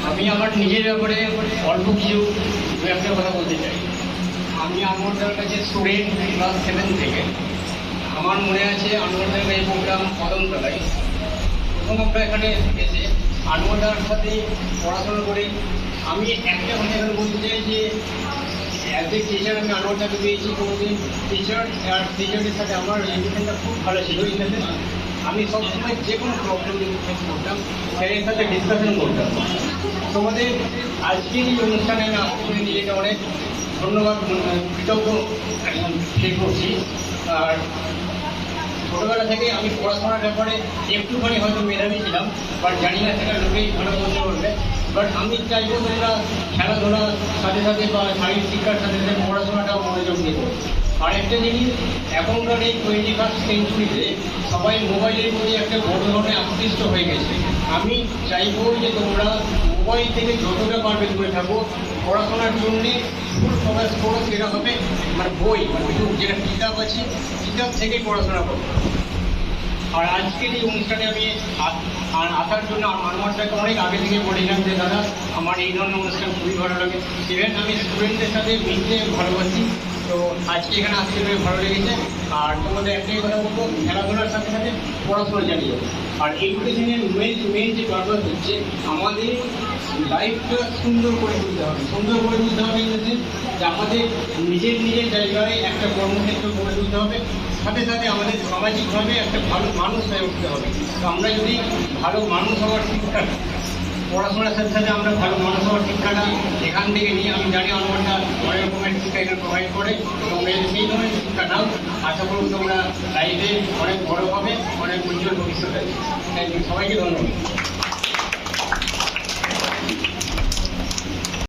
আমি আমার নিজের ব্যাপারে অল্প কিছু দু একটা কথা বলতে চাই। আমি আনোয়ারদার কাছে স্টুডেন্ট ক্লাস 7 থেকে। আমার মনে আছে আনোয়ারদার এই প্রোগ্রাম কদমতলায় প্রথম আমরা এখানে এসে আনোয়ারদার সাথে পড়াশোনা করে আমি একটা কথা এখানে বলতে চাই যে অ্যাজ এ টিচার আমি আনোয়ারদাকে পেয়েছি কোনোদিন টিচার আর টিচারের সাথে আমার রিলেশনটা খুব ভালো ছিল। এটাতে আমি সবসময় যে কোনো প্রবলেম ফেস করতাম স্যারের সাথে ডিসকাশন করতাম। তোমাদের আজকের এই অনুষ্ঠানে আমি আসতে নিজেকে অনেক ধন্যবাদ কৃতজ্ঞ ফিল করছি। আর ছোটোবেলা থেকে আমি পড়াশোনার ব্যাপারে একটুখানি হয়তো মেধাবী ছিলাম, বাট জানি না সেটা লোকেই ভালো বলতে পারবে। বাট আমি চাইবো তোমরা খেলাধুলার সাথে সাথে বা শারীরিক শিক্ষার সাথে সাথে পড়াশোনাটাও মনোযোগ দেবো। আর একটা জিনিস, এখনকার এই 21st সেঞ্চুরিতে সবাই মোবাইলের প্রতি একটা বড় ধরনের আকৃষ্ট হয়ে গেছে। আমি চাইবো যে তোমরা মোবাইল থেকে যতটা পারবে দূরে থাকো, পড়াশোনার জন্যে ফুল ফোকাস করো। সেটা হবে মানে বই যেটা কিতাব আছে, কিতাব থেকেই পড়াশোনা করো। আর আজকের এই অনুষ্ঠানে আমি আসার জন্য আনোয়ারটাকে অনেক আগে থেকে বলেছিলাম যে দাদা আমার এই ধরনের অনুষ্ঠান খুবই ভালো লাগে। ইভেন আমি স্টুডেন্টদের সাথে মিলতে ভালোবাসি, তো আজকে এখানে আসতে পেরে ভালো লেগেছে। আর তোমাদের একটাই কথা বলবো, খেলাধুলার সাথে সাথে পড়াশোনা চালিয়ে। আর এডুকেশনের মেন যে পারপাস হচ্ছে আমাদের লাইফটা সুন্দর করে তুলতে হবে। সুন্দর করে তুলতে হবে যে আমাদের নিজের জায়গায় একটা কর্মক্ষেত্র গড়ে তুলতে হবে, সাথে সাথে আমাদের সামাজিকভাবে একটা ভালো মানুষ হয়ে উঠতে হবে। তো আমরা যদি ভালো মানুষ হওয়ার শিক্ষা, পড়াশোনার সাথে সাথে আমরা ভালো মানুষ হওয়ার শিক্ষাটা এখান থেকে নিয়ে, আমি জানি অনেকটা অনেক রকমের শিক্ষা এখানে প্রোভাইড করে, তোমরা সেই ধরনের শিক্ষা নাও। আশা করব তোমরা লাইফে অনেক বড় হবে, অনেক উজ্জ্বল ভবিষ্যৎ আছে। থ্যাংক ইউ, সবাইকে ধন্যবাদ।